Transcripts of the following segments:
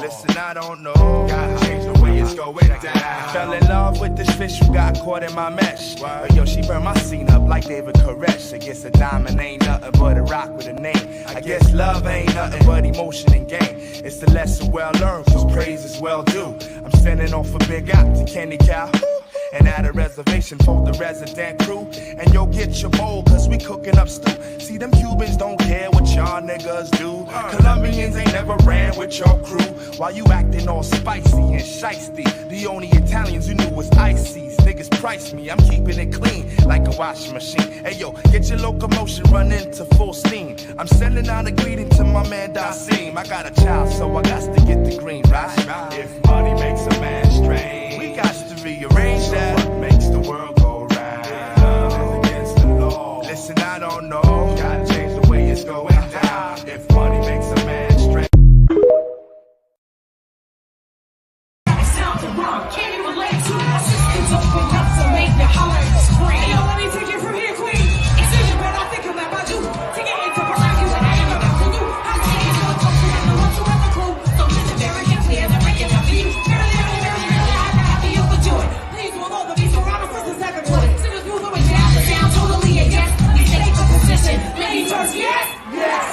Listen, I don't know. Gotta change the way it's going down. Fell in love with this fish who got caught in my mesh. But yo, she burned my scene up like David Koresh. I guess a diamond ain't nothing but a rock with a name. I guess love ain't nothing but emotion and game. It's a lesson well learned, cause praise is well due. I'm sending off a big out to Kenny Cow. And at a reservation for the resident crew. And yo, get your bowl, cause we cooking up stew. See, them Cubans don't care what y'all niggas do. Colombians ain't never ran with your crew. While you acting all spicy and shiesty. The only Italians you knew was ices. Niggas price me, I'm keeping it clean like a washing machine. Hey yo, get your locomotion running to full steam. I'm sending out a greeting to my man Dasim. I got a child, so I got to get the green, right? If money makes a man strange, we got to rearrange that. What makes the world go round? Love is against the law. Listen, I don't know. Gotta change the way it's going down. If money makes a man strange. Can you relate to my systems open up to make the heart scream? Yo, let me take it from here, queen. Excision, but I think about you. To get into Barack, I am about to do. I say it's no talk to have no one to have a clue. So listen very carefully as I break it down for you. Very, I'm happy you for doing. Please, will all the beats around us, sisters ever do it. Singers move away down the sound, totally a yes. We take a position. Ladies first, yes? Yes.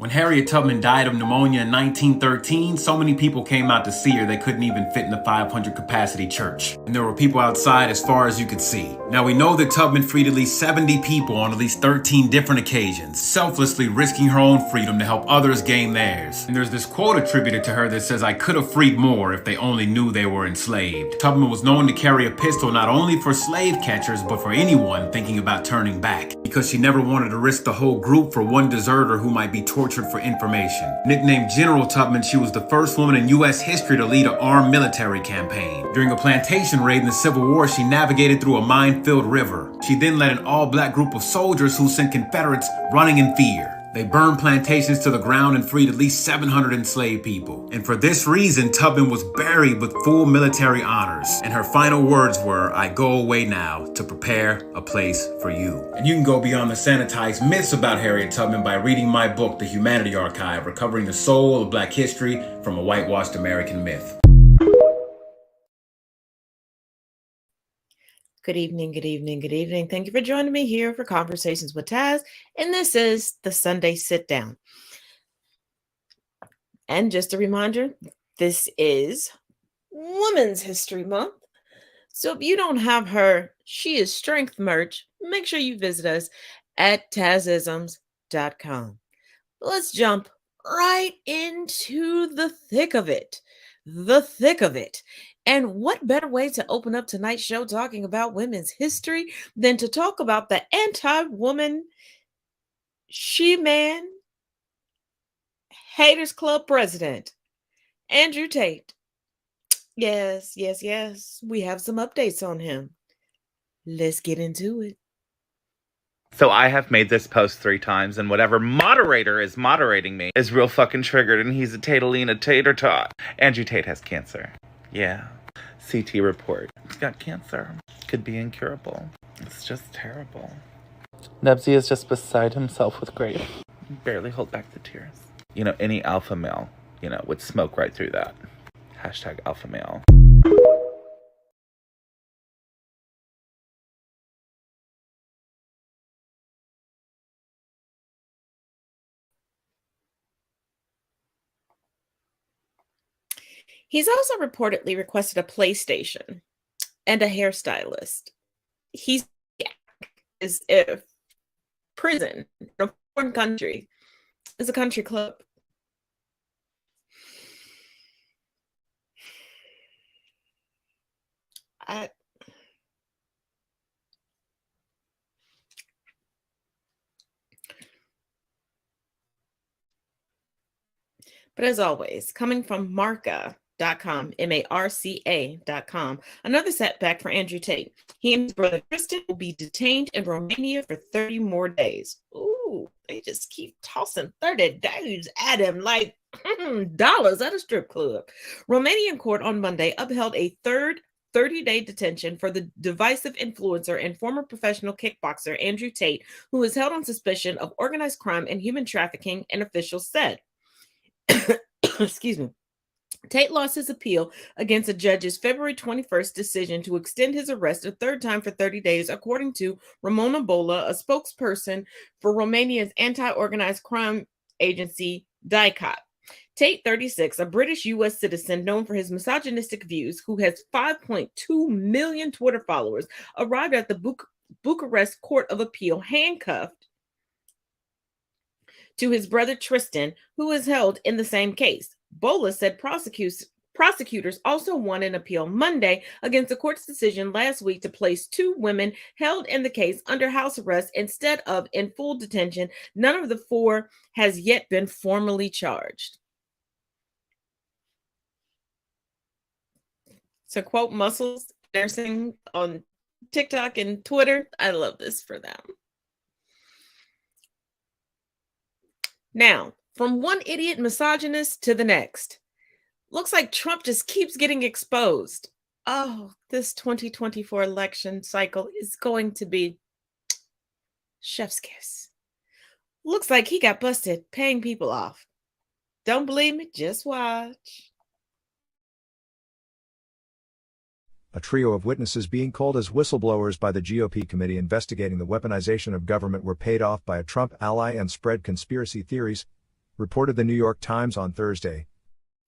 Harriet Tubman died of pneumonia in 1913, so many people came out to see her they couldn't even fit in the 500 capacity church. And there were people outside as far as you could see. Now we know that Tubman freed at least 70 people on at least 13 different occasions, selflessly risking her own freedom to help others gain theirs. And there's this quote attributed to her that says, "I could have freed more if they only knew they were enslaved." Tubman was known to carry a pistol not only for slave catchers, but for anyone thinking about turning back, because she never wanted to risk the whole group for one deserter who might be tortured for information. Nicknamed General Tubman, she was the first woman in U.S. history to lead an armed military campaign. During a plantation raid in the Civil War, she navigated through a mine-filled river. She then led an all-black group of soldiers who sent Confederates running in fear. They burned plantations to the ground and freed at least 700 enslaved people. And for this reason, Tubman was buried with full military honors. And her final words were, "I go away now to prepare a place for you." And you can go beyond the sanitized myths about Harriet Tubman by reading my book, The Humanity Archive, Recovering the Soul of Black History from a Whitewashed American Myth. Good evening, good evening, good evening. Thank you for joining me here for Conversations with Taz. And this is the Sunday Sit Down. And just a reminder, this is Women's History Month. So if you don't have her She is Strength merch, make sure you visit us at Tazisms misc.com. Let's jump right into the thick of it. The thick of it. And what better way to open up tonight's show talking about women's history than to talk about the anti-woman, she-man, haters club president, Andrew Tate. Yes. We have some updates on him. Let's get into it. So I have made this post 3 times, and whatever moderator is moderating me is real fucking triggered, and he's a Tatalina tater tot. Andrew Tate has cancer. Yeah. CT report. He's got cancer. Could be incurable. It's just terrible. Nebsy is just beside himself with grief. Barely hold back the tears. You know, any alpha male, would smoke right through that. Hashtag alpha male. He's also reportedly requested a PlayStation and a hairstylist. He's is if prison in a foreign country is a country club. But as always, coming from Marca.com, MARCA.com, another setback for Andrew Tate. He and his brother Tristan will be detained in Romania for 30 more days. Ooh, they just keep tossing 30 days at him like dollars at a strip club. Romanian court on Monday upheld a third 30-day detention for the divisive influencer and former professional kickboxer Andrew Tate, who is held on suspicion of organized crime and human trafficking, an official said. Excuse me. Tate lost his appeal against a judge's February 21st decision to extend his arrest a third time for 30 days, according to Ramona Bola, a spokesperson for Romania's anti-organized crime agency, DICOT. Tate, 36, a British U.S. citizen known for his misogynistic views, who has 5.2 million Twitter followers, arrived at the Bucharest Court of Appeal handcuffed to his brother Tristan, who is held in the same case. Bola said prosecutors also won an appeal Monday against the court's decision last week to place 2 women held in the case under house arrest instead of in full detention. None of the 4 has yet been formally charged. To quote Muscles Nursing on TikTok and Twitter, I love this for them. Now, from one idiot misogynist to the next. Looks like Trump just keeps getting exposed. Oh, this 2024 election cycle is going to be chef's kiss. Looks like he got busted paying people off. Don't believe me? Just watch. A trio of witnesses being called as whistleblowers by the GOP committee investigating the weaponization of government were paid off by a Trump ally and spread conspiracy theories, reported the New York Times on Thursday.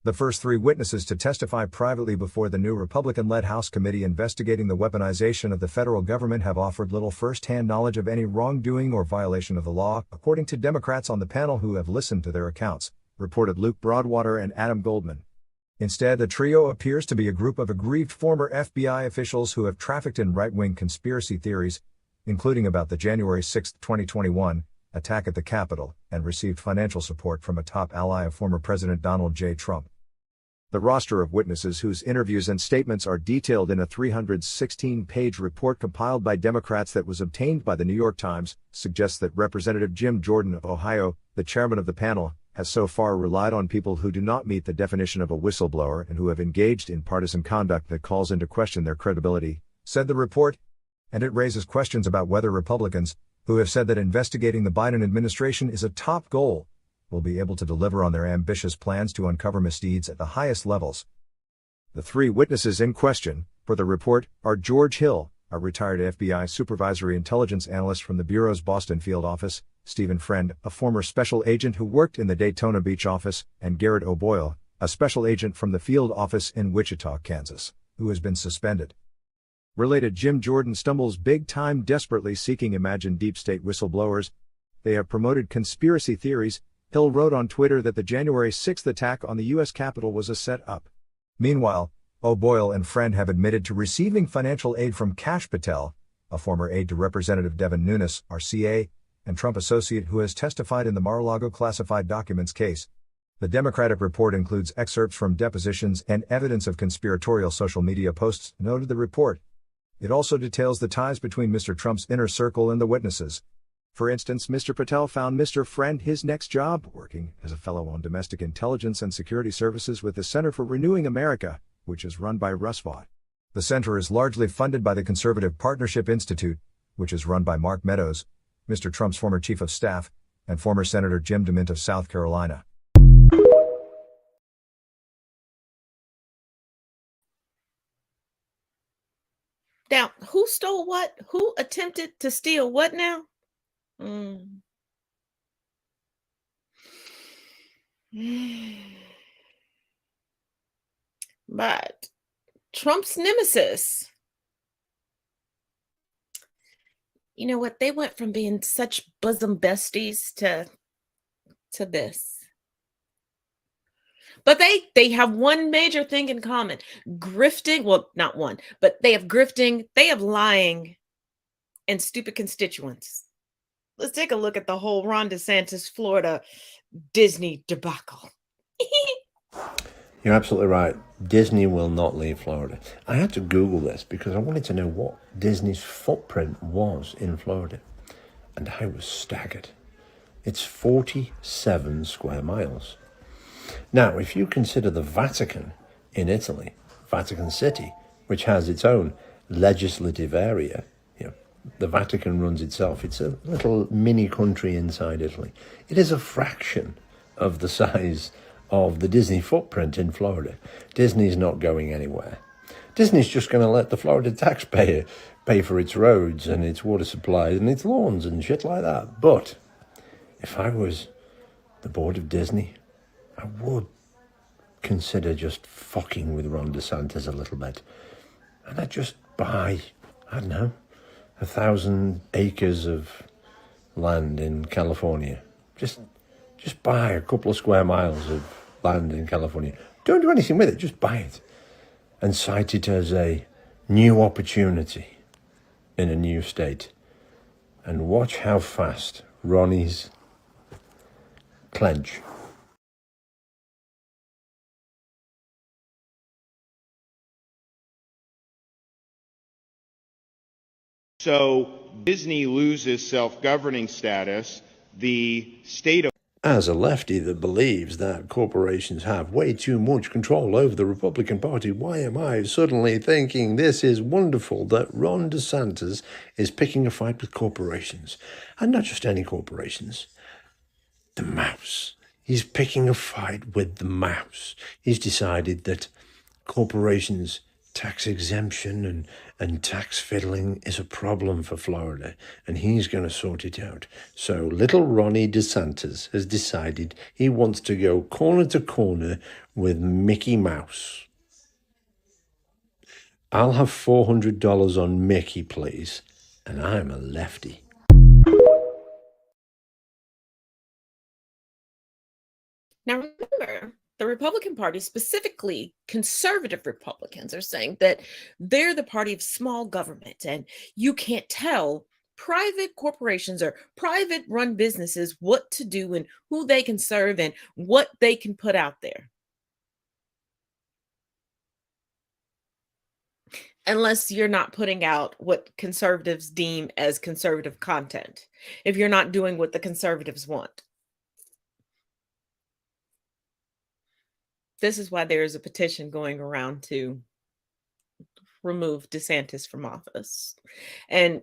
The first 3 witnesses to testify privately before the new Republican-led House committee investigating the weaponization of the federal government have offered little first-hand knowledge of any wrongdoing or violation of the law, according to Democrats on the panel who have listened to their accounts, reported Luke Broadwater and Adam Goldman. Instead, the trio appears to be a group of aggrieved former FBI officials who have trafficked in right-wing conspiracy theories, including about the January 6, 2021, attack at the Capitol, and received financial support from a top ally of former President Donald J. Trump. The roster of witnesses whose interviews and statements are detailed in a 316-page report compiled by Democrats that was obtained by the New York Times suggests that Representative Jim Jordan of Ohio, the chairman of the panel, has so far relied on people who do not meet the definition of a whistleblower and who have engaged in partisan conduct that calls into question their credibility, said the report, and it raises questions about whether Republicans, who have said that investigating the Biden administration is a top goal, will be able to deliver on their ambitious plans to uncover misdeeds at the highest levels. The 3 witnesses in question, for the report, are George Hill, a retired FBI supervisory intelligence analyst from the Bureau's Boston field office, Stephen Friend, a former special agent who worked in the Daytona Beach office, and Garrett O'Boyle, a special agent from the field office in Wichita, Kansas, who has been suspended. Related, Jim Jordan stumbles big time desperately seeking imagined deep state whistleblowers, They have promoted conspiracy theories. Hill wrote on Twitter that the January 6th attack on the U.S. Capitol was a set-up. Meanwhile, O'Boyle and Friend have admitted to receiving financial aid from Kash Patel, a former aide to Representative Devin Nunes, RCA, and Trump associate who has testified in the Mar-a-Lago classified documents case. The Democratic report includes excerpts from depositions and evidence of conspiratorial social media posts, noted the report. It also details the ties between Mr. Trump's inner circle and the witnesses. For instance, Mr. Patel found Mr. Friend his next job working as a fellow on domestic intelligence and security services with the Center for Renewing America, which is run by Russ Vought. The center is largely funded by the Conservative Partnership Institute, which is run by Mark Meadows, Mr. Trump's former chief of staff, and former Senator Jim DeMint of South Carolina. Now, who stole what? Who attempted to steal what now? But Trump's nemesis, you know what? They went from being such bosom besties to this. But they have one major thing in common. Grifting, well, not one, but they have grifting, they have lying, and stupid constituents. Let's take a look at the whole Ron DeSantis Florida Disney debacle. You're absolutely right. Disney will not leave Florida. I had to Google this because I wanted to know what Disney's footprint was in Florida. And I was staggered. It's 47 square miles. Now, if you consider the Vatican in Italy, Vatican City, which has its own legislative area, the Vatican runs itself. It's a little mini country inside Italy. It is a fraction of the size of the Disney footprint in Florida. Disney's not going anywhere. Disney's just going to let the Florida taxpayer pay for its roads and its water supplies and its lawns and shit like that. But if I was the board of Disney, I would consider just fucking with Ron DeSantis a little bit. And I'd just buy, I don't know, 1,000 acres of land in California. Just buy a couple of square miles of land in California. Don't do anything with it, just buy it. And cite it as a new opportunity in a new state. And watch how fast Ronnie's clench. So Disney loses self-governing status. The state of As a lefty that believes that corporations have way too much control over the Republican Party, why am I suddenly thinking this is wonderful that Ron DeSantis is picking a fight with corporations? And not just any corporations. The mouse. He's picking a fight with the mouse. He's decided that corporations' tax exemption and tax fiddling is a problem for Florida, and he's going to sort it out. So little Ronnie DeSantis has decided he wants to go corner to corner with Mickey Mouse. I'll have $400 on Mickey, please, and I'm a lefty. Now remember, the Republican Party, specifically conservative Republicans, are saying that they're the party of small government and you can't tell private corporations or private run businesses what to do and who they can serve and what they can put out there. Unless you're not putting out what conservatives deem as conservative content, if you're not doing what the conservatives want. This is why there is a petition going around to remove DeSantis from office and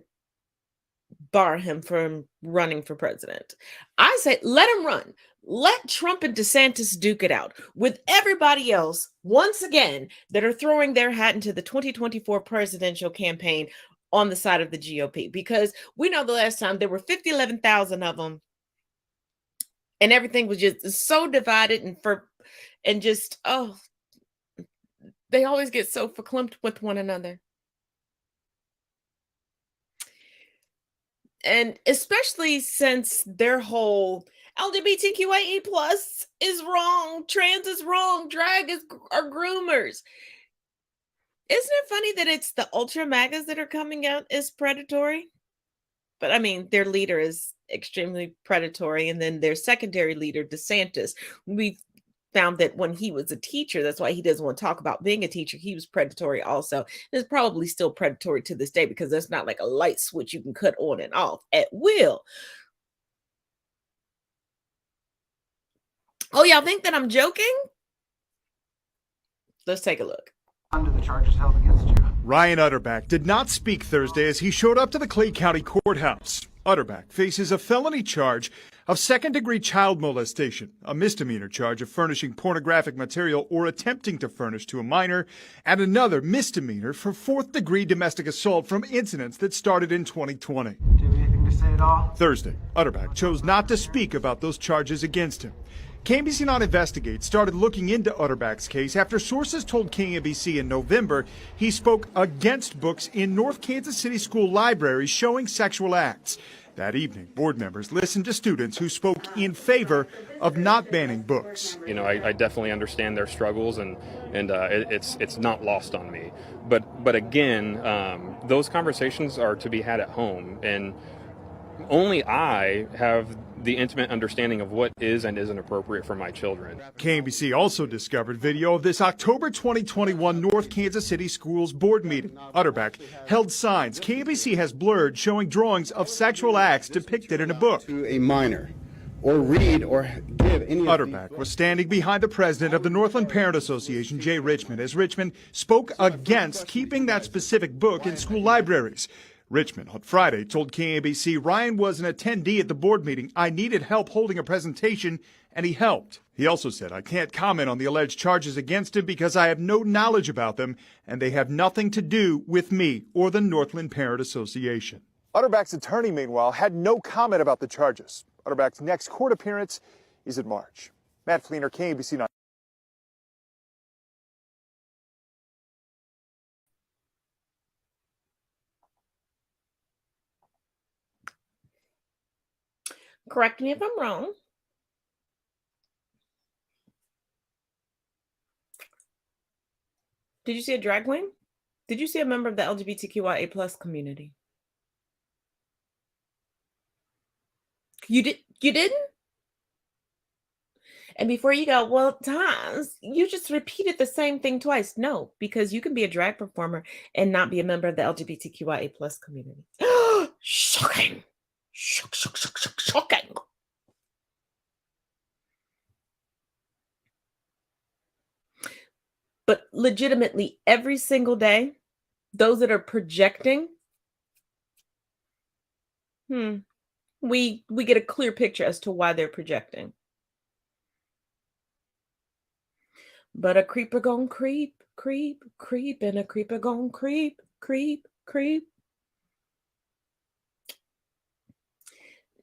bar him from running for president. I say, let him run. Let Trump and DeSantis duke it out with everybody else, once again, that are throwing their hat into the 2024 presidential campaign on the side of the GOP. Because we know the last time there were 11,000 of them, and everything was just so divided and just, they always get so verklempt with one another. And especially since their whole LGBTQIA plus is wrong, trans is wrong, drag are groomers. Isn't it funny that it's the ultra MAGAs that are coming out as predatory? But I mean, their leader is extremely predatory, and then their secondary leader, DeSantis, we found that when he was a teacher, that's why he doesn't want to talk about being a teacher. He was predatory also. It's probably still predatory to this day because there's not like a light switch you can cut on and off at will. Oh, y'all think that I'm joking? Let's take a look. Under the charges held against you. Ryan Utterback did not speak Thursday as he showed up to the Clay County Courthouse. Utterback faces a felony charge of second-degree child molestation, a misdemeanor charge of furnishing pornographic material or attempting to furnish to a minor, and another misdemeanor for fourth-degree domestic assault from incidents that started in 2020. Do you have anything to say at all? Thursday, Utterback chose not to speak about those charges against him. KMBC Not Investigate started looking into Utterback's case after sources told KMBC in November he spoke against books in North Kansas City school libraries showing sexual acts. That evening, board members listened to students who spoke in favor of not banning books. You know, I definitely understand their struggles, and it's not lost on me. But again, those conversations are to be had at home, and only I have the intimate understanding of what is and isn't appropriate for my children. KMBC also discovered video of this October 2021 North Kansas City Schools board meeting. Utterback held signs KMBC has blurred showing drawings of sexual acts depicted in a book. To a minor, or read or give any. Utterback was standing behind the president of the Northland Parent Association, Jay Richmond, as Richmond spoke against keeping that specific book in school libraries. Richmond on Friday told KMBC Ryan was an attendee at the board meeting. I needed help holding a presentation, and he helped. He also said, I can't comment on the alleged charges against him because I have no knowledge about them, and they have nothing to do with me or the Northland Parent Association. Utterback's attorney, meanwhile, had no comment about the charges. Utterback's next court appearance is in March. Matt Fleener, KMBC 9. Correct me if I'm wrong. Did you see a drag queen? Did you see a member of the LGBTQIA plus community? You didn't? And before you go, well, Taz, you just repeated the same thing twice. No, because you can be a drag performer and not be a member of the LGBTQIA plus community. Shocking. Shocking. But legitimately, every single day, those that are projecting, we get a clear picture as to why they're projecting. But a creeper gon' creep, and a creeper gon' creep.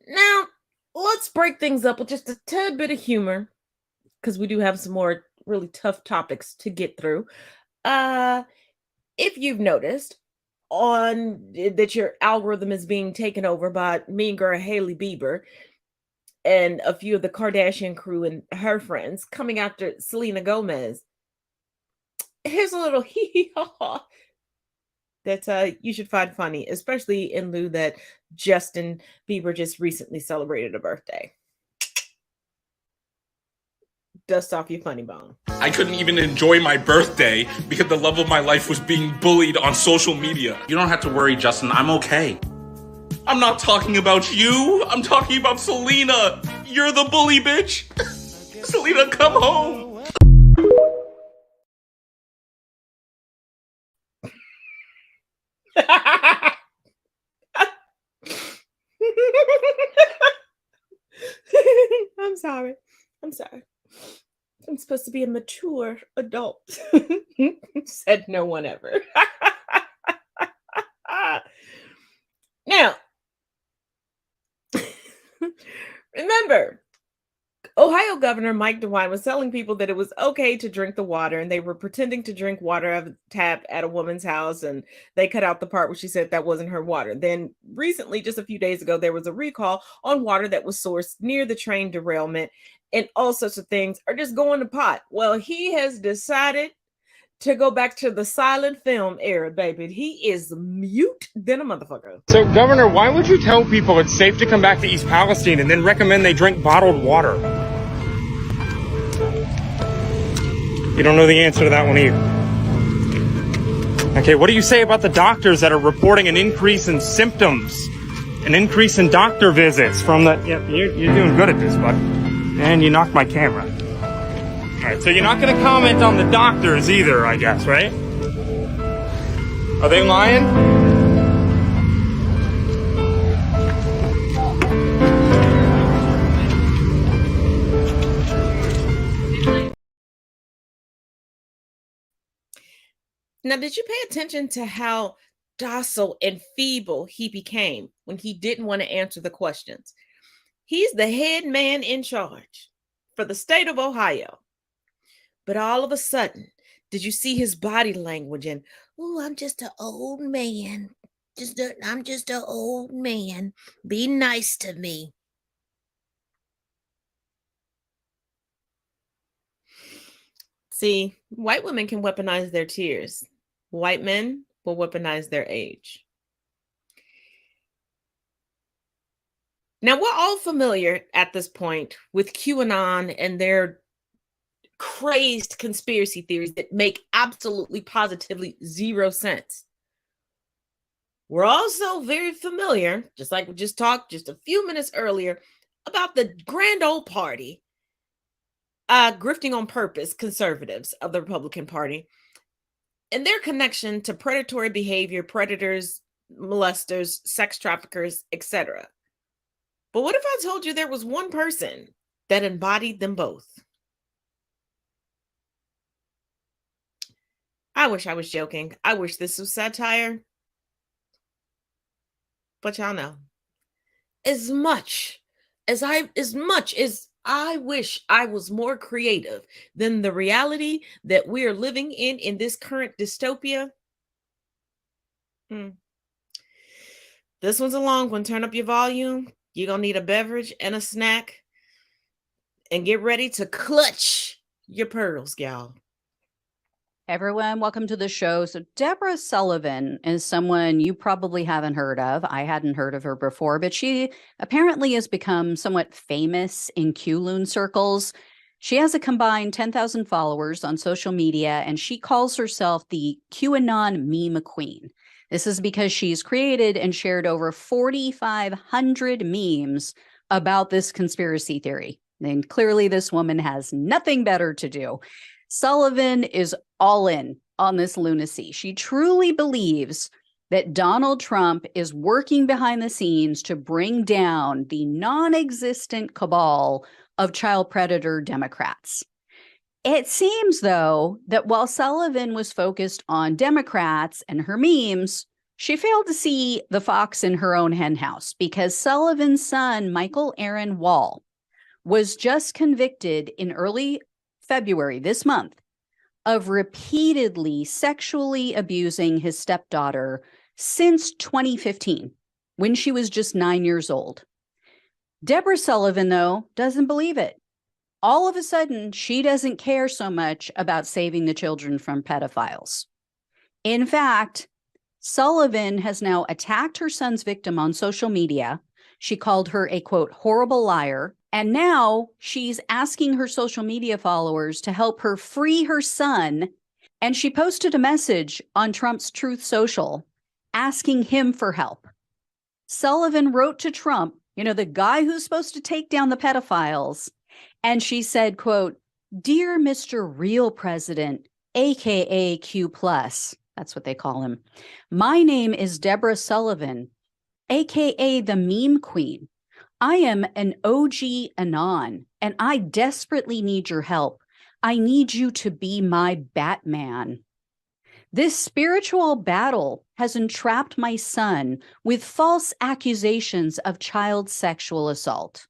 Now, let's break things up with just a tad bit of humor, because we do have some more really tough topics to get through. If you've noticed that your algorithm is being taken over by mean girl Hailey Bieber and a few of the Kardashian crew and her friends coming after Selena Gomez, here's a little hee-haw that you should find funny, especially in lieu that Justin Bieber just recently celebrated a birthday. Dust off your funny bone. I couldn't even enjoy my birthday because the love of my life was being bullied on social media. You don't have to worry, Justin. I'm okay. I'm not talking about you. I'm talking about Selena. You're the bully, bitch. Selena, come home. I'm sorry. I'm supposed to be a mature adult. Said no one ever. Now, remember, Ohio Governor Mike DeWine was telling people that it was okay to drink the water, and they were pretending to drink water out of the tap at a woman's house, and they cut out the part where she said that wasn't her water. Then recently, just a few days ago, there was a recall on water that was sourced near the train derailment, and all sorts of things are just going to pot. Well, he has decided to go back to the silent film era, baby. He is mute than a motherfucker. So, Governor, why would you tell people it's safe to come back to East Palestine and then recommend they drink bottled water? You don't know the answer to that one either. Okay, what do you say about the doctors that are reporting an increase in symptoms, an increase in doctor visits from the... Yeah, you're doing good at this, bud. And you knocked my camera. All right, so you're not going to comment on the doctors either, I guess, right? Are they lying? Now, did you pay attention to how docile and feeble he became when he didn't want to answer the questions? He's the head man in charge for the state of Ohio. But all of a sudden, did you see his body language? And, oh, I'm just an old man. I'm just an old man. Be nice to me. See, white women can weaponize their tears. White men will weaponize their age. Now, we're all familiar at this point with QAnon and their crazed conspiracy theories that make absolutely positively zero sense. We're also very familiar, just like we just talked just a few minutes earlier, about the grand old party, grifting on purpose conservatives of the Republican Party and their connection to predatory behavior, predators, molesters, sex traffickers, etc. But what if I told you there was one person that embodied them both? I wish I was joking. I wish this was satire. But y'all know, as much as I wish I was more creative than the reality that we are living in this current dystopia. This one's a long one. Turn up your volume. You're going to need a beverage and a snack. And get ready to clutch your pearls, y'all. Everyone, welcome to the show. So Deborah Sullivan is someone you probably haven't heard of. I hadn't heard of her before, but she apparently has become somewhat famous in QLoon circles. She has a combined 10,000 followers on social media, and she calls herself the QAnon meme queen. This is because she's created and shared over 4,500 memes about this conspiracy theory. And clearly this woman has nothing better to do. Sullivan is all in on this lunacy. She truly believes that Donald Trump is working behind the scenes to bring down the non-existent cabal of child predator Democrats. It seems, though, that while Sullivan was focused on Democrats and her memes, she failed to see the fox in her own henhouse, because Sullivan's son, Michael Aaron Wall, was just convicted in early February this month of repeatedly sexually abusing his stepdaughter since 2015, when she was just 9 years old. Deborah Sullivan, though, doesn't believe it. All of a sudden, she doesn't care so much about saving the children from pedophiles. In fact, Sullivan has now attacked her son's victim on social media. She called her a, quote, horrible liar. And now she's asking her social media followers to help her free her son. And she posted a message on Trump's Truth Social asking him for help. Sullivan wrote to Trump, the guy who's supposed to take down the pedophiles. And she said, quote, "Dear Mr. Real President, AKA Q+, that's what they call him. My name is Deborah Sullivan, AKA the meme queen. I am an OG Anon, and I desperately need your help. I need you to be my Batman. This spiritual battle has entrapped my son with false accusations of child sexual assault.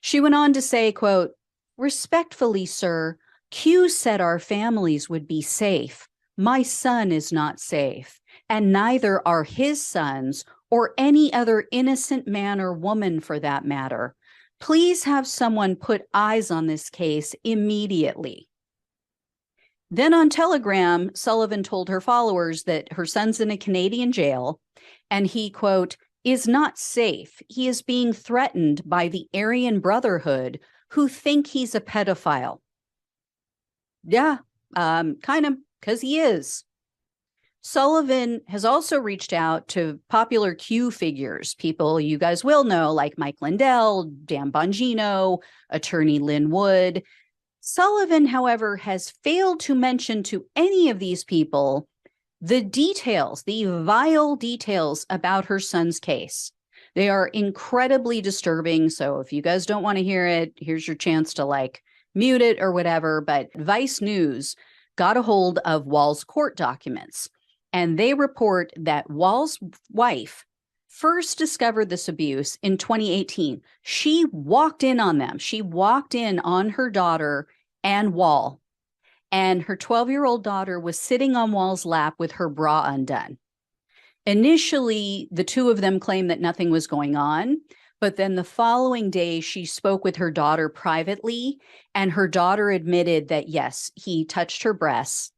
She went on to say, quote, "Respectfully, sir, Q said our families would be safe. My son is not safe, and neither are his sons or any other innocent man or woman for that matter. Please have someone put eyes on this case immediately." Then on Telegram, Sullivan told her followers that her son's in a Canadian jail and he, quote, "is not safe. He is being threatened by the Aryan Brotherhood who think he's a pedophile." Yeah, kind of, because he is. Sullivan has also reached out to popular Q figures, people you guys will know, like Mike Lindell, Dan Bongino, attorney Lynn Wood. Sullivan, however, has failed to mention to any of these people the details, the vile details about her son's case. They are incredibly disturbing. So if you guys don't want to hear it, here's your chance to like mute it or whatever. But Vice News got a hold of Wall's court documents, and they report that Wall's wife first discovered this abuse in 2018. She walked in on them. She walked in on her daughter and Wall, and her 12-year-old daughter was sitting on Wall's lap with her bra undone. Initially, the two of them claimed that nothing was going on, but then the following day, she spoke with her daughter privately, and her daughter admitted that, yes, he touched her breasts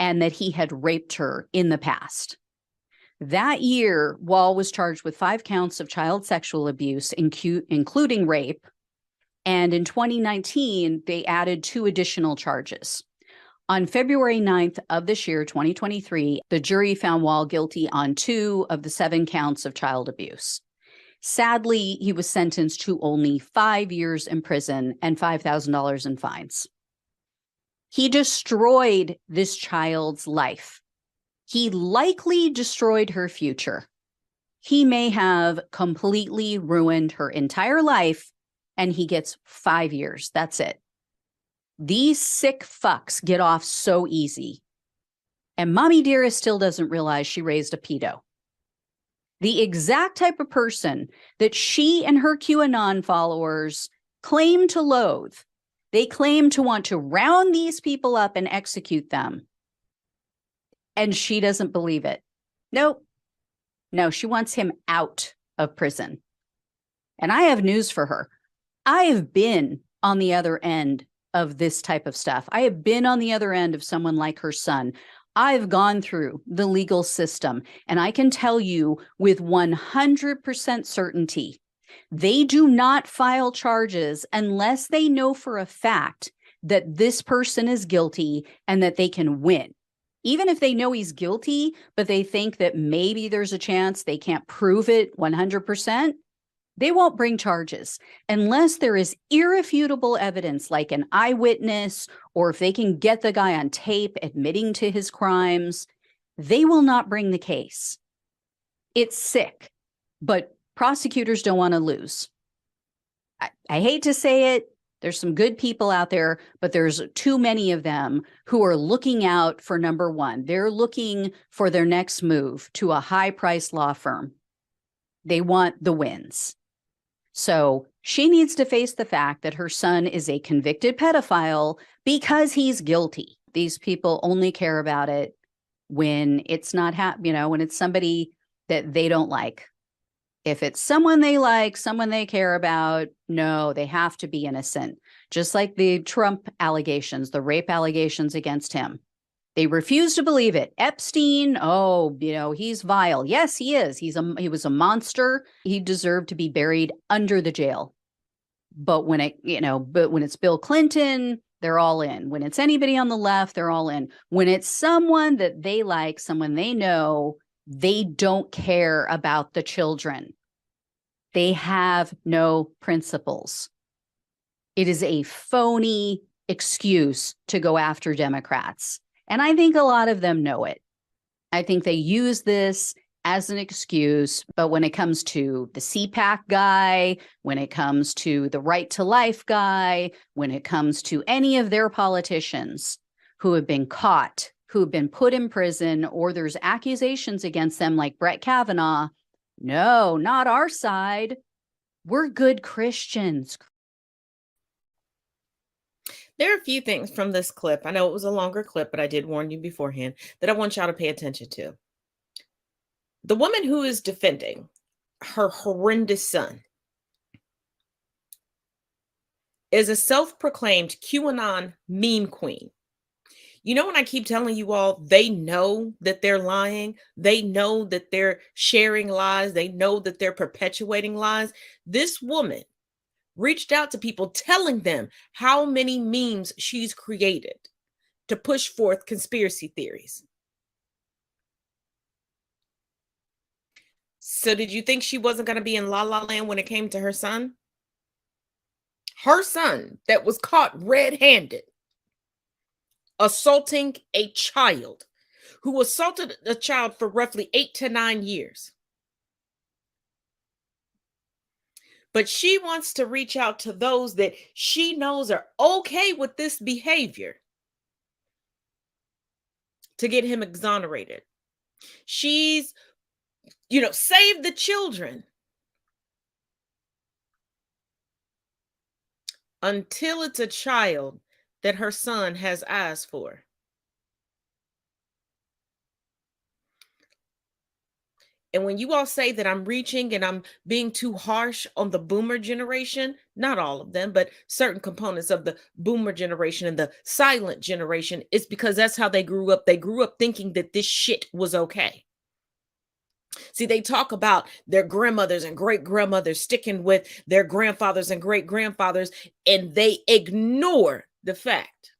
and that he had raped her in the past. That year, Wall was charged with 5 counts of child sexual abuse, including rape. And in 2019, they added 2 additional charges. On February 9th of this year, 2023, the jury found Wall guilty on 2 of the 7 counts of child abuse. Sadly, he was sentenced to only 5 years in prison and $5,000 in fines. He destroyed this child's life. He likely destroyed her future. He may have completely ruined her entire life, and he gets 5 years. That's it. These sick fucks get off so easy. And Mommy Dearest still doesn't realize she raised a pedo. The exact type of person that she and her QAnon followers claim to loathe. They claim to want to round these people up and execute them. And she doesn't believe it. Nope. No, she wants him out of prison. And I have news for her. I have been on the other end of this type of stuff. I have been on the other end of someone like her son. I've gone through the legal system, and I can tell you with 100% certainty, they do not file charges unless they know for a fact that this person is guilty and that they can win. Even if they know he's guilty, but they think that maybe there's a chance they can't prove it 100%, they won't bring charges unless there is irrefutable evidence like an eyewitness, or if they can get the guy on tape admitting to his crimes. They will not bring the case. It's sick, but prosecutors don't want to lose. I hate to say it. There's some good people out there, but there's too many of them who are looking out for number one. They're looking for their next move to a high-priced law firm. They want the wins. So she needs to face the fact that her son is a convicted pedophile because he's guilty. These people only care about it when it's not, when it's somebody that they don't like. If it's someone they like, someone they care about, no, they have to be innocent. Just like the Trump allegations, the rape allegations against him. They refuse to believe it. Epstein, he's vile. Yes, he is. He was a monster. He deserved to be buried under the jail. But when it's Bill Clinton, they're all in. When it's anybody on the left, they're all in. When it's someone that they like, someone they know, they don't care about the children. They have no principles. It is a phony excuse to go after Democrats. And I think a lot of them know it. I think they use this as an excuse. But when it comes to the CPAC guy, when it comes to the Right to Life guy, when it comes to any of their politicians who have been caught, who have been put in prison, or there's accusations against them like Brett Kavanaugh, no, not our side. We're good Christians. There are a few things from this clip. I know it was a longer clip, but I did warn you beforehand that I want y'all to pay attention to. The woman who is defending her horrendous son is a self-proclaimed QAnon meme queen. You know, when I keep telling you all, they know that they're lying. They know that they're sharing lies. They know that they're perpetuating lies. This woman reached out to people telling them how many memes she's created to push forth conspiracy theories. So did you think she wasn't going to be in La La Land when it came to her son? Her son that was caught red-handed assaulting a child, who assaulted a child for roughly 8 to 9 years. But she wants to reach out to those that she knows are okay with this behavior to get him exonerated. She's, save the children until it's a child that her son has eyes for. And when you all say that I'm reaching and I'm being too harsh on the boomer generation, not all of them, but certain components of the boomer generation and the silent generation, it's because that's how they grew up. They grew up thinking that this shit was okay. See, they talk about their grandmothers and great-grandmothers sticking with their grandfathers and great-grandfathers, and they ignore the fact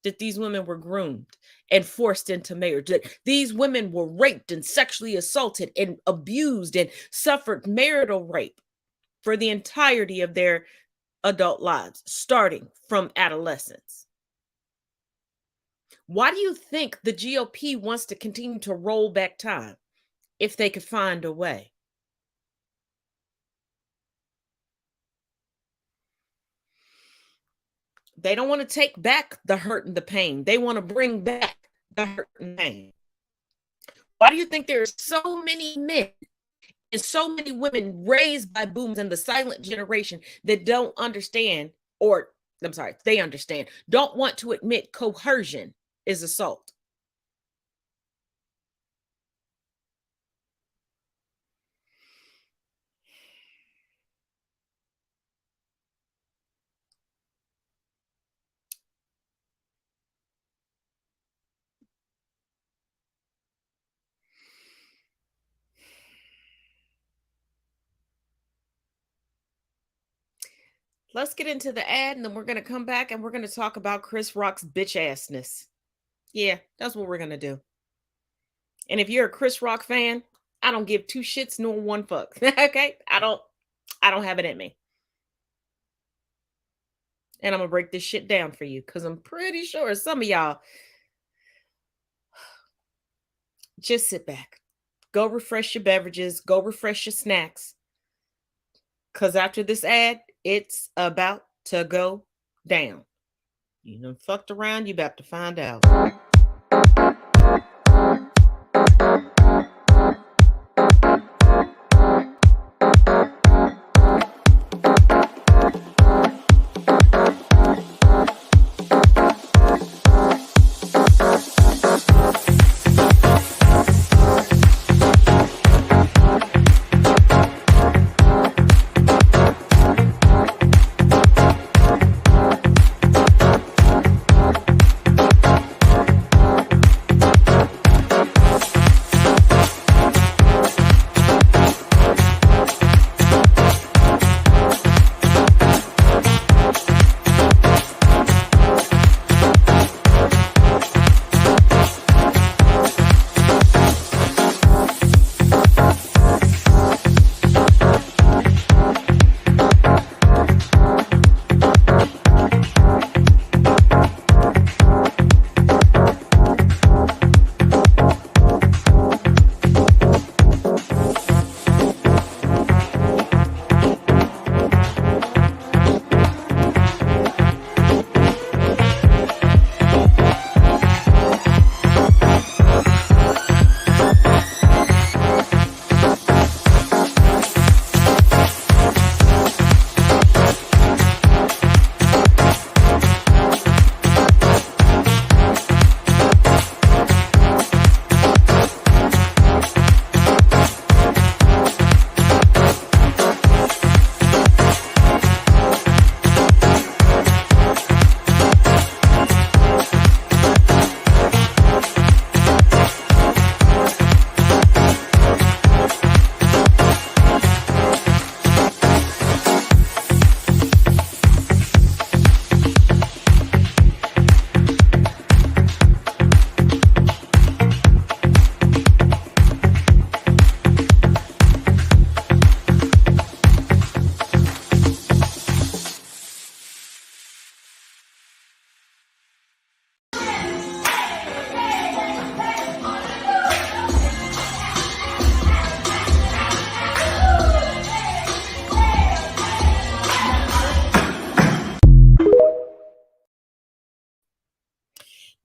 that these women were groomed and forced into marriage, that these women were raped and sexually assaulted and abused and suffered marital rape for the entirety of their adult lives, starting from adolescence. Why do you think the GOP wants to continue to roll back time if they could find a way? They don't want to take back the hurt and the pain. They want to bring back the hurt and pain. Why do you think there are so many men and so many women raised by boomers in the silent generation that don't understand, or I'm sorry, they understand, don't want to admit coercion is assault? Let's get into the ad, and then we're going to come back and we're going to talk about Chris Rock's bitch assness. Yeah, that's what we're going to do. And if you're a Chris Rock fan, I don't give two shits nor one fuck. Okay? I don't have it in me. And I'm going to break this shit down for you because I'm pretty sure some of y'all just sit back. Go refresh your beverages. Go refresh your snacks. Because after this ad, it's about to go down. You done fucked around, you about to find out.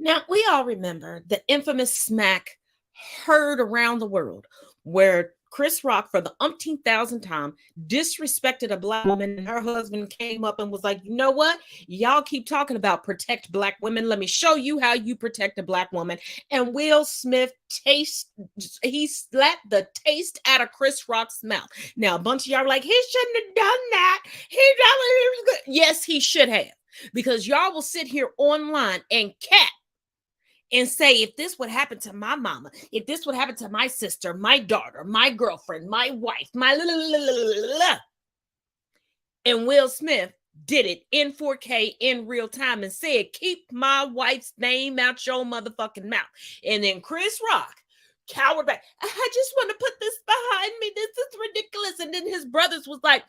Now, we all remember the infamous smack heard around the world where Chris Rock, for the umpteenth thousand time, disrespected a black woman, and her husband came up and was like, you know what? Y'all keep talking about protect black women. Let me show you how you protect a black woman. And Will Smith he slapped the taste out of Chris Rock's mouth. Now, a bunch of y'all are like, he shouldn't have done that. Yes, he should have. Because y'all will sit here online and cap and say, if this would happen to my mama, if this would happen to my sister, my daughter, my girlfriend, my wife, my and Will Smith did it in 4K in real time and said, keep my wife's name out your motherfucking mouth. And then Chris Rock cowered back. I just want to put this behind me. This is ridiculous. And then his brothers was like,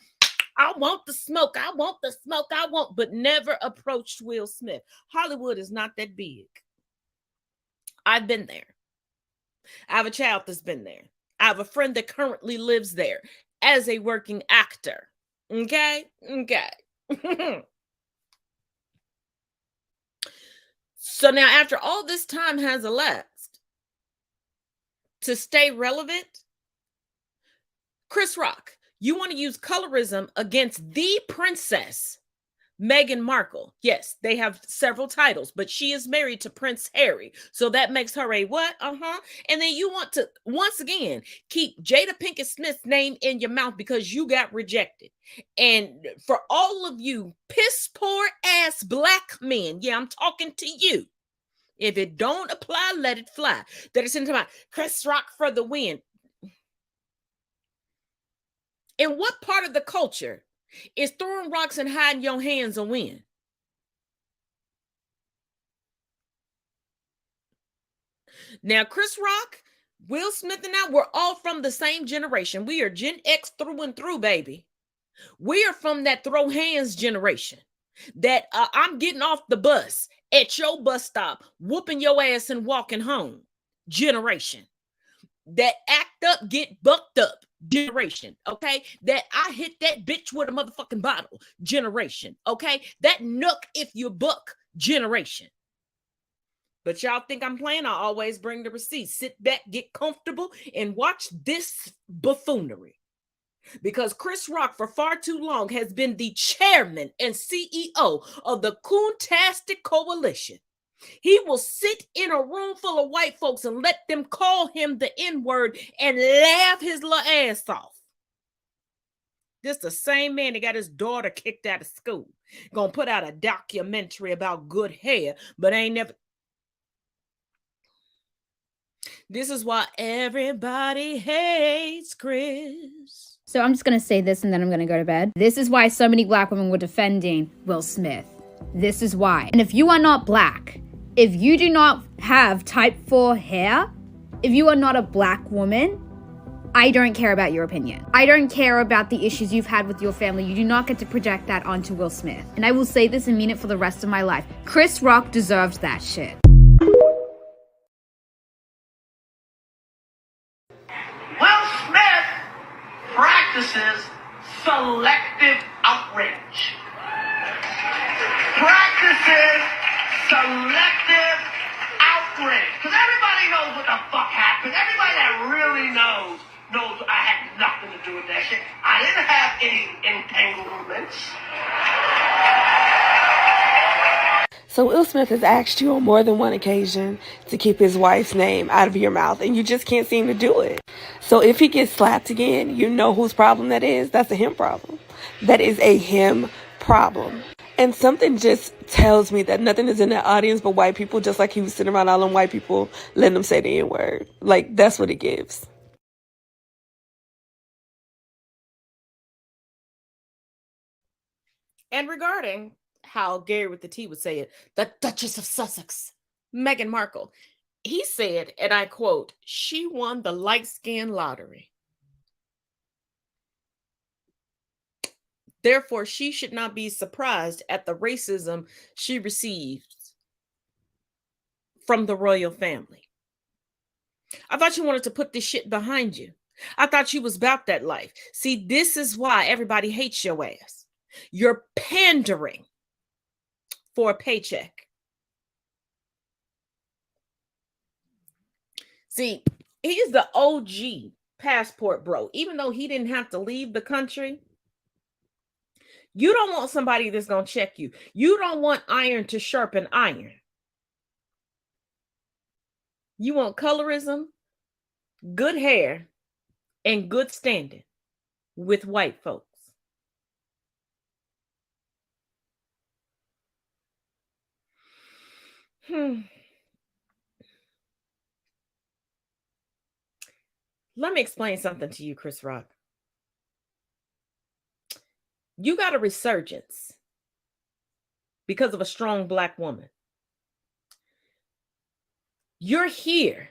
I want the smoke. I want the smoke. I want, but never approached Will Smith. Hollywood is not that big. I've been there. I have a child that's been there. I have a friend that currently lives there as a working actor. Okay? Okay. So now, after all this time has elapsed, to stay relevant, Chris Rock, you want to use colorism against the princess, Meghan Markle. Yes, they have several titles, but she is married to Prince Harry. So that makes her a what? And then you want to, once again, keep Jada Pinkett Smith's name in your mouth because you got rejected. And for all of you piss poor ass black men, yeah, I'm talking to you. If it don't apply, let it fly. That is into my Chris Rock for the win. In what part of the culture is throwing rocks and hiding your hands a win? Now, Chris Rock, Will Smith, and I, we're all from the same generation. We are Gen X through and through, baby. We are from that throw hands generation. That I'm getting off the bus at your bus stop, whooping your ass and walking home generation. That act up, get bucked up generation, okay? That I hit that bitch with a motherfucking bottle generation, okay? That nook if you buck generation. But y'all think I'm playing? I always bring the receipts. Sit back, get comfortable, and watch this buffoonery. Because Chris Rock, for far too long, has been the chairman and CEO of the Coontastic Coalition. He will sit in a room full of white folks and let them call him the N-word and laugh his little ass off. This the same man that got his daughter kicked out of school. Gonna put out a documentary about good hair, but ain't never. This is why everybody hates Chris. So I'm just going to say this and then I'm going to go to bed. This is why so many black women were defending Will Smith. This is why. And if you are not black, if you do not have type 4 hair, if you are not a black woman, I don't care about your opinion. I don't care about the issues you've had with your family. You do not get to project that onto Will Smith. And I will say this and mean it for the rest of my life. Chris Rock deserved that shit. Will Smith practices selective outrage. Practices selective outrage. Because everybody knows what the fuck happened. Everybody that really knows I had nothing to do with that shit. I didn't have any entanglements. So Will Smith has asked you on more than one occasion to keep his wife's name out of your mouth, and you just can't seem to do it. So if he gets slapped again, you know whose problem that is. That's a him problem. That is a him problem. And something just tells me that nothing is in the audience but white people, just like he was sitting around all them white people letting them say the N-word. Like, that's what it gives. And regarding how Gary with the T would say it, the Duchess of Sussex, Meghan Markle, he said, and I quote, she won the light skin lottery. Therefore, she should not be surprised at the racism she receives from the royal family. I thought you wanted to put this shit behind you. I thought you was about that life. See, this is why everybody hates your ass. You're pandering for a paycheck. See, he's the OG passport bro. Even though he didn't have to leave the country, you don't want somebody that's going to check you. You don't want iron to sharpen iron. You want colorism, good hair, and good standing with white folks. Let me explain something to you, Chris Rock. You got a resurgence because of a strong Black woman. You're here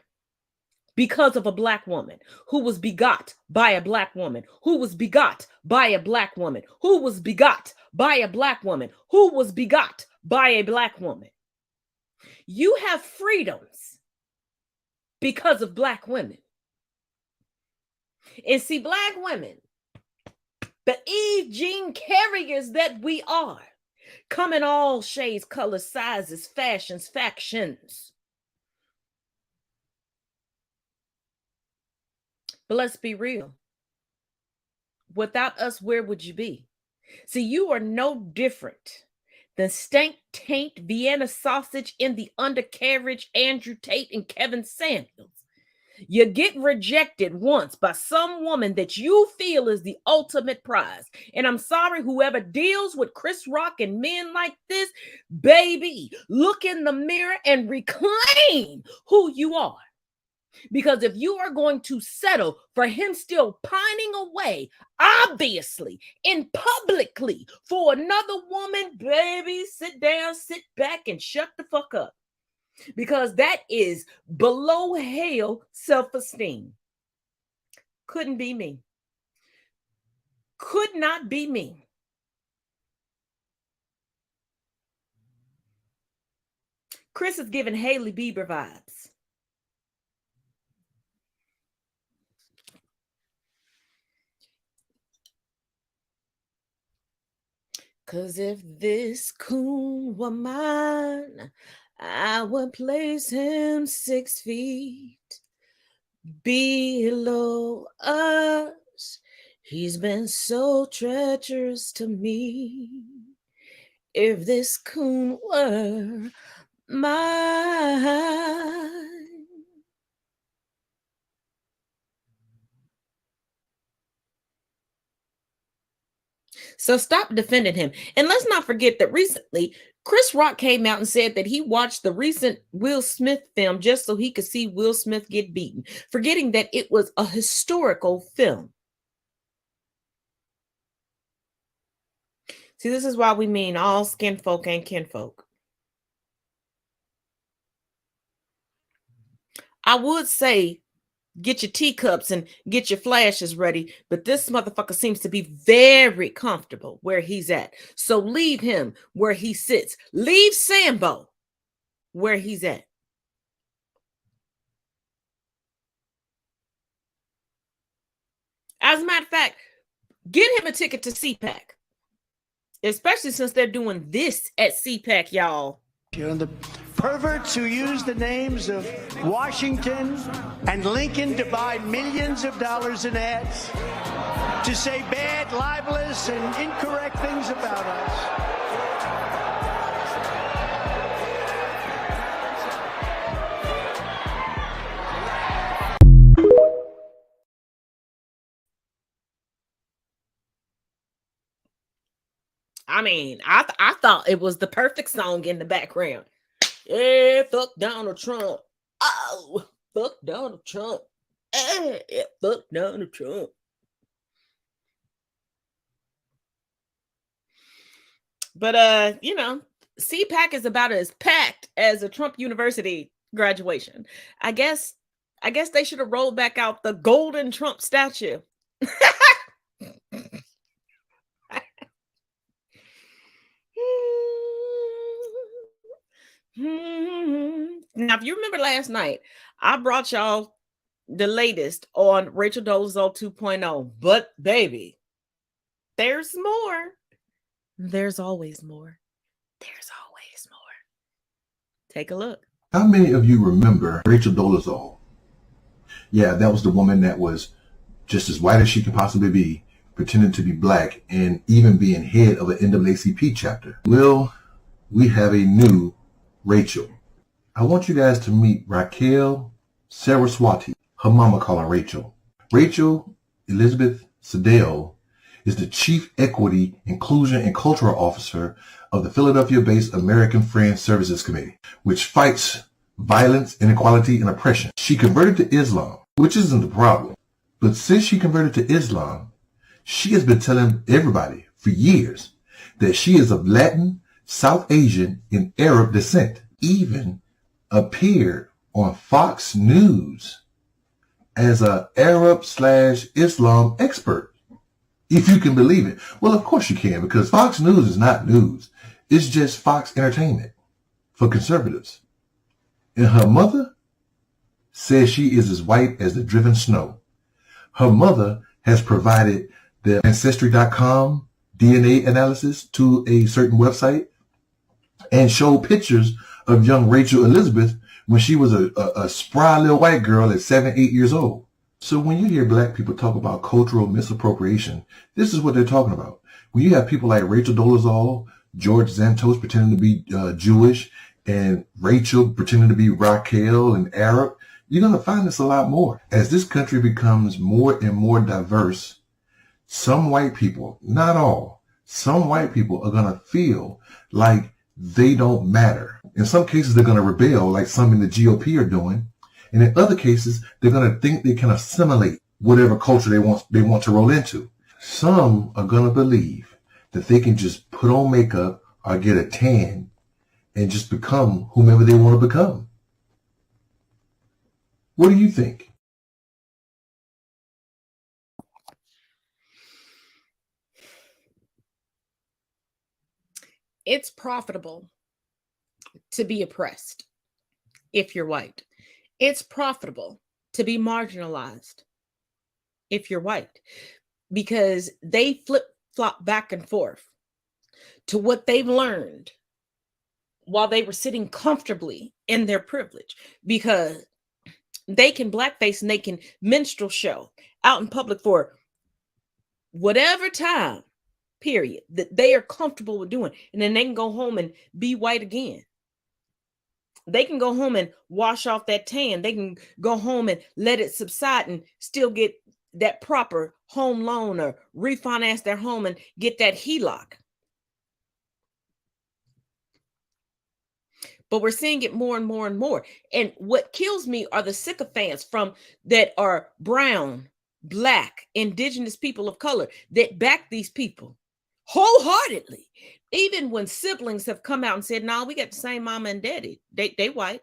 because of a Black woman who was begot by a Black woman, who was begot by a Black woman, who was begot by a Black woman, who was begot by a Black woman. You have freedoms because of Black women. And see, Black women, the Eve gene carriers that we are, come in all shades, colors, sizes, fashions, factions. But let's be real. Without us, where would you be? See, you are no different than stank taint Vienna sausage in the undercarriage Andrew Tate and Kevin Samuels. You get rejected once by some woman that you feel is the ultimate prize. And I'm sorry, whoever deals with Chris Rock and men like this, baby, look in the mirror and reclaim who you are. Because if you are going to settle for him still pining away, obviously, and publicly for another woman, baby, sit down, sit back, and shut the fuck up. Because that is below hell self-esteem. Couldn't be me. Could not be me. Chris is giving Hailey Bieber vibes. Cause if this coon were mine, I would place him 6 feet below us. He's been so treacherous to me. If this coon were mine. So stop defending him. And let's not forget that recently, Chris Rock came out and said that he watched the recent Will Smith film just so he could see Will Smith get beaten, forgetting that it was a historical film. See, this is why we mean all skin folk ain't kinfolk. I would say get your teacups and get your flashes ready, but this motherfucker seems to be very comfortable where he's at. So leave him where he sits. Leave Sambo where he's at. As a matter of fact, get him a ticket to CPAC, especially since they're doing this at CPAC, y'all. The perverts who use the names of Washington and Lincoln to buy millions of dollars in ads to say bad, libelous, and incorrect things about us. I mean, I thought it was the perfect song in the background. Yeah, fuck Donald Trump. Oh, fuck Donald Trump. Yeah, fuck Donald Trump. But CPAC is about as packed as a Trump University graduation. I guess they should have rolled back out the golden Trump statue. Now, if you remember last night, I brought y'all the latest on Rachel Dolezal 2.0. But baby, there's more. There's always more. There's always more. Take a look. How many of you remember Rachel Dolezal? Yeah, that was the woman that was just as white as she could possibly be, pretending to be black, and even being head of an NAACP chapter. Well, we have a new Rachel. I want you guys to meet Raquel Saraswati. Her mama call her Rachel. Rachel Elizabeth Sitdown is the Chief Equity, Inclusion, and Cultural Officer of the Philadelphia-based American Friends Services Committee, which fights violence, inequality, and oppression. She converted to Islam, which isn't the problem. But since she converted to Islam, she has been telling everybody for years that she is of Latin, South Asian, and Arab descent. Even appeared on Fox News as an Arab/Islam expert. If you can believe it. Well, of course you can, because Fox News is not news. It's just Fox Entertainment for conservatives. And her mother says she is as white as the driven snow. Her mother has provided the Ancestry.com DNA analysis to a certain website and showed pictures of young Rachel Elizabeth when she was a spry little white girl at 7, 8 years old. So when you hear black people talk about cultural misappropriation, this is what they're talking about. When you have people like Rachel Dolezal, George Santos pretending to be Jewish, and Rachel pretending to be Raquel and Arab, you're going to find this a lot more. As this country becomes more and more diverse, some white people, not all, some white people are going to feel like they don't matter. In some cases, they're going to rebel like some in the GOP are doing. And in other cases, they're going to think they can assimilate whatever culture they want to roll into. Some are going to believe that they can just put on makeup or get a tan and just become whomever they want to become. What do you think? It's profitable to be oppressed if you're white. It's profitable to be marginalized if you're white, because they flip-flop back and forth to what they've learned while they were sitting comfortably in their privilege, because they can blackface and they can minstrel show out in public for whatever time period that they are comfortable with doing, and then they can go home and be white again. They can go home and wash off that tan. They can go home and let it subside and still get that proper home loan or refinance their home and get that HELOC. But we're seeing it more and more and more. And what kills me are the sycophants that are brown, black, indigenous people of color that back these people wholeheartedly. Even when siblings have come out and said, no, we got the same mama and daddy. They white.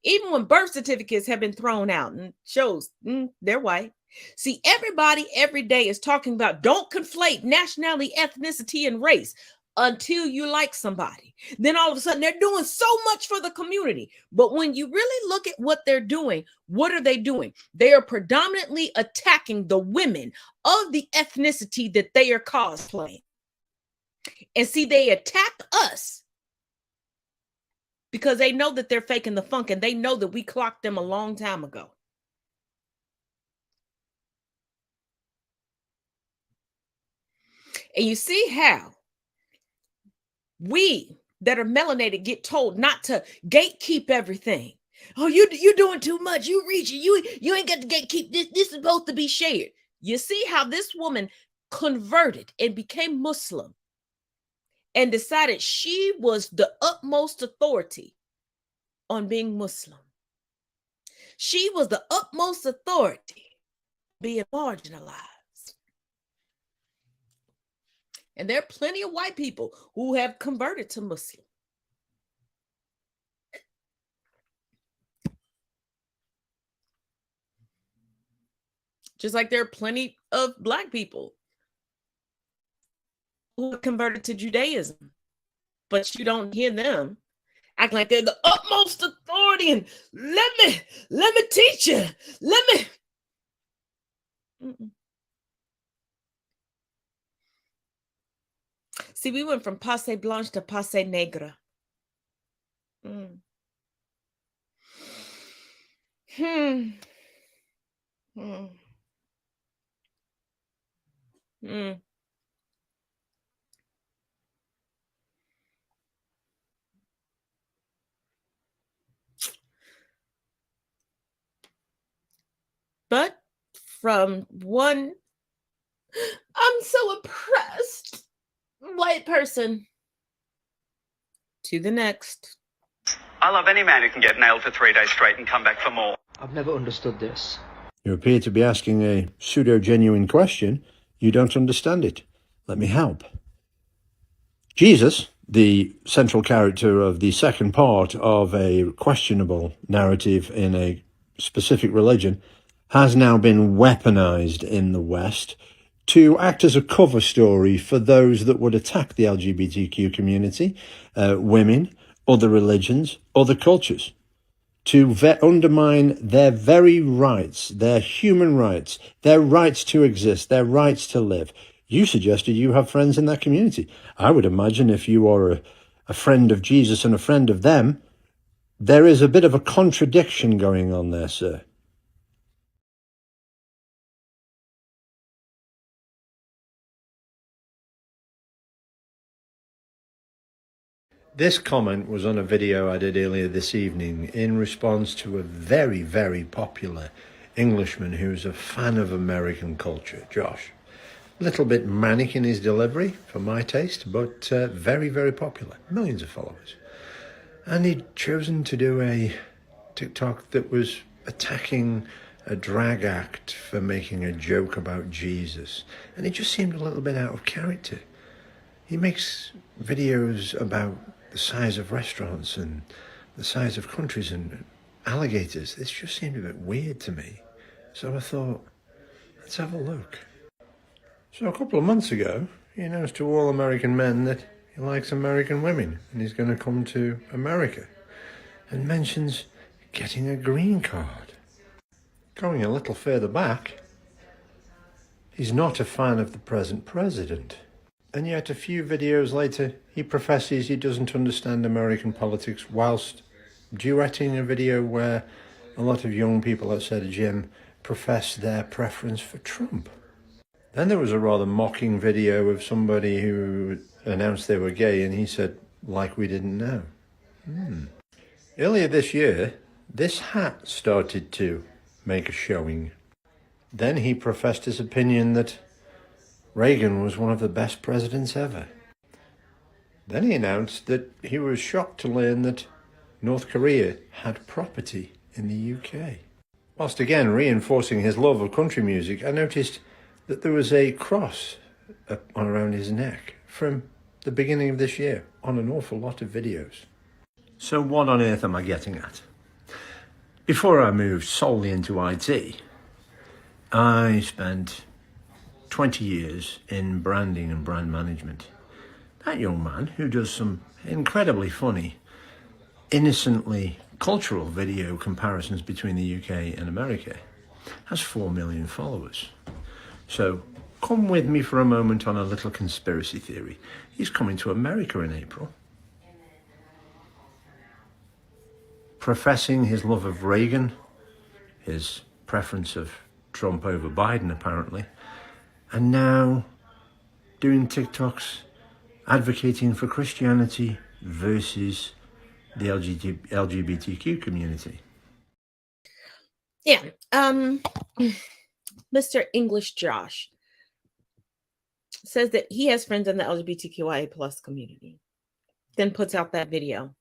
Even when birth certificates have been thrown out and shows they're white. See, everybody every day is talking about don't conflate nationality, ethnicity, and race until you like somebody. Then all of a sudden they're doing so much for the community. But when you really look at what they're doing, what are they doing? They are predominantly attacking the women of the ethnicity that they are cosplaying. And see, they attack us because they know that they're faking the funk, and they know that we clocked them a long time ago. And you see how we that are melanated get told not to gatekeep everything. Oh, you're doing too much. You reaching. You ain't got to gatekeep this. This is supposed to be shared. You see how this woman converted and became Muslim and decided she was the utmost authority on being Muslim. She was the utmost authority being marginalized. And there are plenty of white people who have converted to Muslim. Just like there are plenty of black people who have converted to Judaism, but you don't hear them acting like they're the utmost authority and let me teach you. Let me. Mm-mm. See, we went from passe blanche to passe negra. Mm. Mm. But from one, I'm so oppressed, white person to the next. I love any man who can get nailed for 3 days straight and come back for more. I've never understood this. You appear to be asking a pseudo-genuine question. You don't understand it. Let me help. Jesus, the central character of the second part of a questionable narrative in a specific religion, has now been weaponized in the West to act as a cover story for those that would attack the LGBTQ community, women, other religions, other cultures, to undermine their very rights, their human rights, their rights to exist, their rights to live. You suggested you have friends in that community. I would imagine if you are a friend of Jesus and a friend of them, there is a bit of a contradiction going on there, sir. This comment was on a video I did earlier this evening in response to a very, very popular Englishman who's a fan of American culture, Josh. A little bit manic in his delivery, for my taste, but very, very popular. Millions of followers. And he'd chosen to do a TikTok that was attacking a drag act for making a joke about Jesus. And it just seemed a little bit out of character. He makes videos about the size of restaurants and the size of countries and alligators. This just seemed a bit weird to me. So I thought, let's have a look. So a couple of months ago, he announced to all American men that he likes American women and he's going to come to America, and mentions getting a green card. Going a little further back, he's not a fan of the present president. And yet a few videos later, he professes he doesn't understand American politics whilst duetting a video where a lot of young people outside the gym profess their preference for Trump. Then there was a rather mocking video of somebody who announced they were gay and he said, like we didn't know. Earlier this year, this hat started to make a showing. Then he professed his opinion that Reagan was one of the best presidents ever. Then he announced that he was shocked to learn that North Korea had property in the UK. Whilst again reinforcing his love of country music, I noticed that there was a cross on around his neck from the beginning of this year on an awful lot of videos. So what on earth am I getting at? Before I moved solely into IT, I spent 20 years in branding and brand management. That young man, who does some incredibly funny, innocently cultural video comparisons between the UK and America, has 4 million followers. So come with me for a moment on a little conspiracy theory. He's coming to America in April, professing his love of Reagan, his preference of Trump over Biden apparently, and now doing TikToks advocating for Christianity versus the LGBTQ community. Yeah. Mr. English Josh says that he has friends in the LGBTQIA plus community, then puts out that video,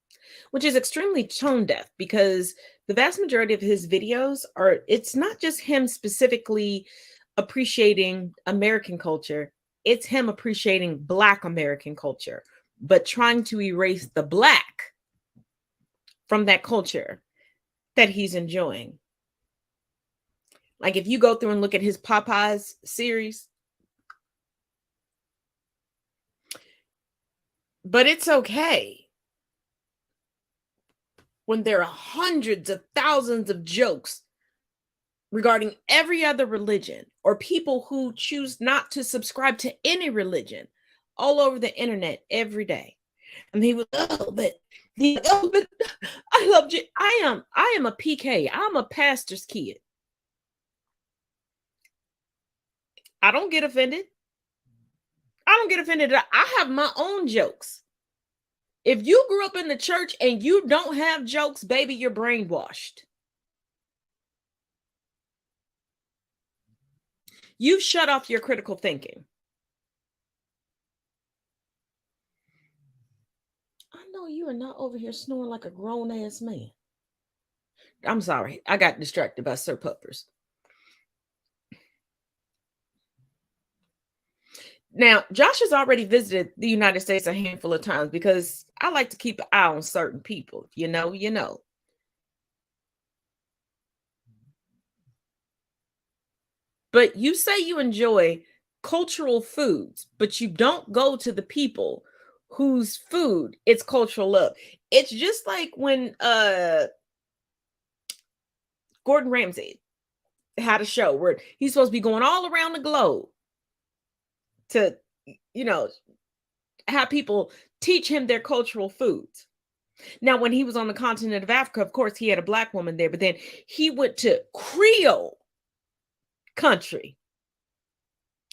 which is extremely tone deaf because the vast majority of his videos are, it's not just him specifically appreciating American culture, it's him appreciating Black American culture, but trying to erase the Black from that culture that he's enjoying. Like if you go through and look at his Popeyes series, but it's okay when there are hundreds of thousands of jokes regarding every other religion or people who choose not to subscribe to any religion all over the internet every day. And he was, but I love you. I am a PK. I'm a pastor's kid. I don't get offended. I don't get offended. I have my own jokes. If you grew up in the church and you don't have jokes, baby, you're brainwashed. You've shut off your critical thinking. I know you are not over here snoring like a grown-ass man. I'm sorry. I got distracted by Sir Puppers. Now, Josh has already visited the United States a handful of times because I like to keep an eye on certain people. You know. But you say you enjoy cultural foods, but you don't go to the people whose food it's cultural love. It's just like when Gordon Ramsay had a show where he's supposed to be going all around the globe to, have people teach him their cultural foods. Now, when he was on the continent of Africa, of course, he had a black woman there, but then he went to Creole country,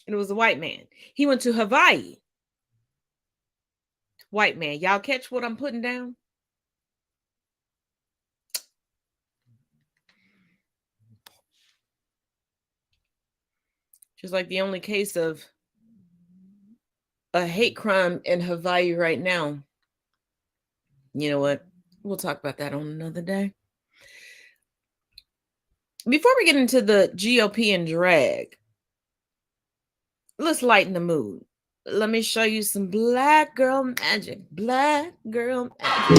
and it was a white man. He went to Hawaii, white man. Y'all catch what I'm putting down? Just like the only case of a hate crime in Hawaii right now. You know what? We'll talk about that on another day. Before we get into the GOP and drag, let's lighten the mood. Let me show you some black girl magic. Black girl magic.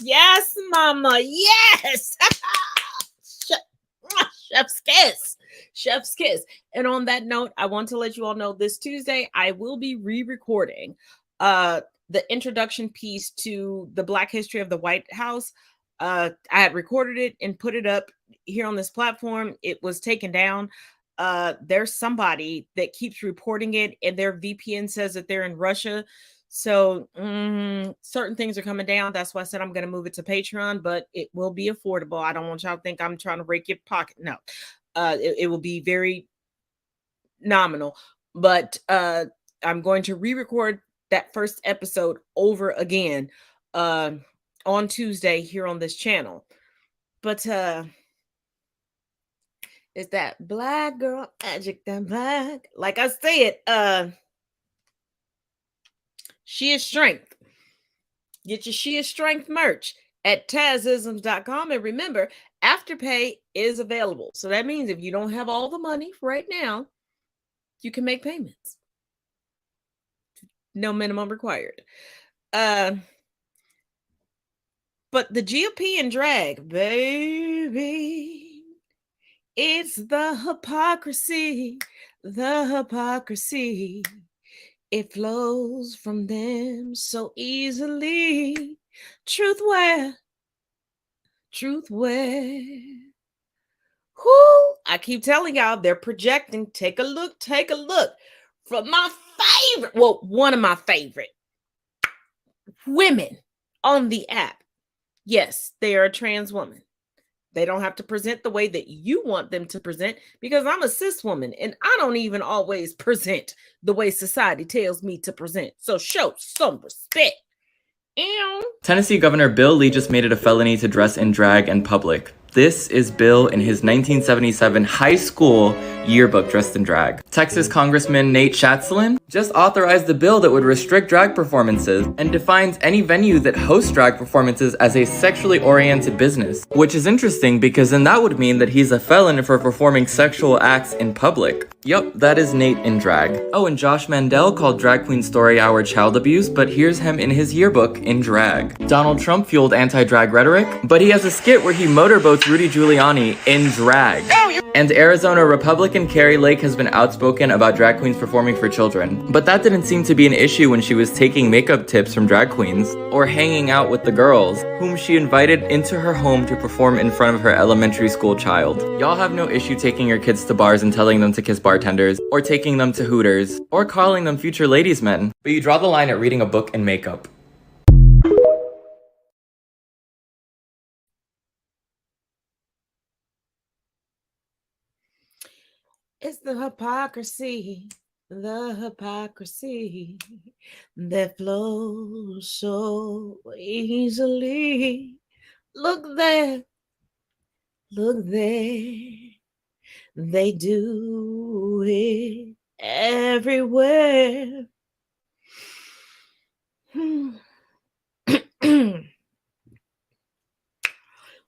Yes, mama. Yes. Chef's kiss. Chef's kiss. And on that note, I want to let you all know this Tuesday, I will be re-recording the introduction piece to the Black history of the White House. I had recorded it and put it up here on this platform. It was taken down. There's somebody that keeps reporting it, and their VPN says that they're in Russia. So certain things are coming down. That's why I said I'm going to move it to Patreon, but it will be affordable. I don't want y'all to think I'm trying to rake your pocket. No, it will be very nominal. But I'm going to re-record that first episode over again on Tuesday here on this channel. But it's that black girl magic, that black. Like I said, She is Strength. Get your She is Strength merch at tazisms.com. And remember, Afterpay is available. So that means if you don't have all the money right now, you can make payments. No minimum required. But the GOP and drag, baby, it's the hypocrisy, the hypocrisy. It flows from them so easily. Truth where? Truth where? Whoo, I keep telling y'all, they're projecting. Take a look. Take a look. From my favorite, well, one of my favorite women on the app. Yes, they are a trans woman. They don't have to present the way that you want them to present because I'm a cis woman and I don't even always present the way society tells me to present. So show some respect. Ew. Tennessee Governor Bill Lee just made it a felony to dress in drag in public. This is Bill in his 1977 high school yearbook dressed in drag. Texas Congressman Nate Schatzlin just authorized a bill that would restrict drag performances and defines any venue that hosts drag performances as a sexually oriented business. Which is interesting because then that would mean that he's a felon for performing sexual acts in public. Yup, that is Nate in drag. Oh, and Josh Mandel called Drag Queen Story Hour child abuse, but here's him in his yearbook in drag. Donald Trump fueled anti-drag rhetoric, but he has a skit where he motorboats Rudy Giuliani in drag. And Arizona Republican Carrie Lake has been outspoken about drag queens performing for children, but that didn't seem to be an issue when she was taking makeup tips from drag queens or hanging out with the girls, whom she invited into her home to perform in front of her elementary school child. Y'all have no issue taking your kids to bars and telling them to kiss bartenders, or taking them to Hooters, or calling them future ladies' men, but you draw the line at reading a book in makeup. It's the hypocrisy that flows so easily. Look there, they do it everywhere.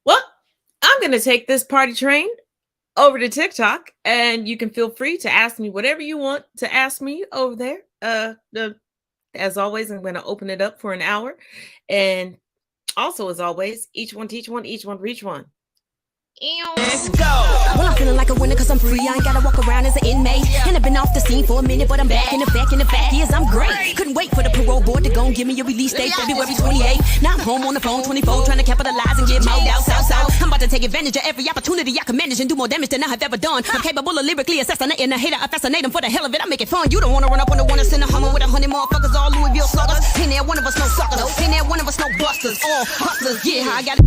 Well, I'm going to take this party train over to TikTok, and you can feel free to ask me whatever you want to ask me over there. As always, I'm going to open it up for an hour, and also, as always, each one teach one, each one reach one. Let's go. Well, I'm feeling like a winner cause I'm free. I ain't gotta walk around as an inmate. And I've been off the scene for a minute, but I'm back. And the fact is I'm great. Couldn't wait for the parole board to go and give me a release date, February 28th. Now I'm home on the phone 24, trying to capitalize and get moved out south. I'm about to take advantage of every opportunity I can manage and do more damage than I have ever done. I'm capable of lyrically assassinating a hater. I fascinate them for the hell of it. I make it fun. You don't wanna run up on the one that's in the Hummer with 100 motherfuckers, all Louisville sluggers. Ain't there one of us no suckers? Ain't there one of us no busters? All hustlers. Yeah, I got it.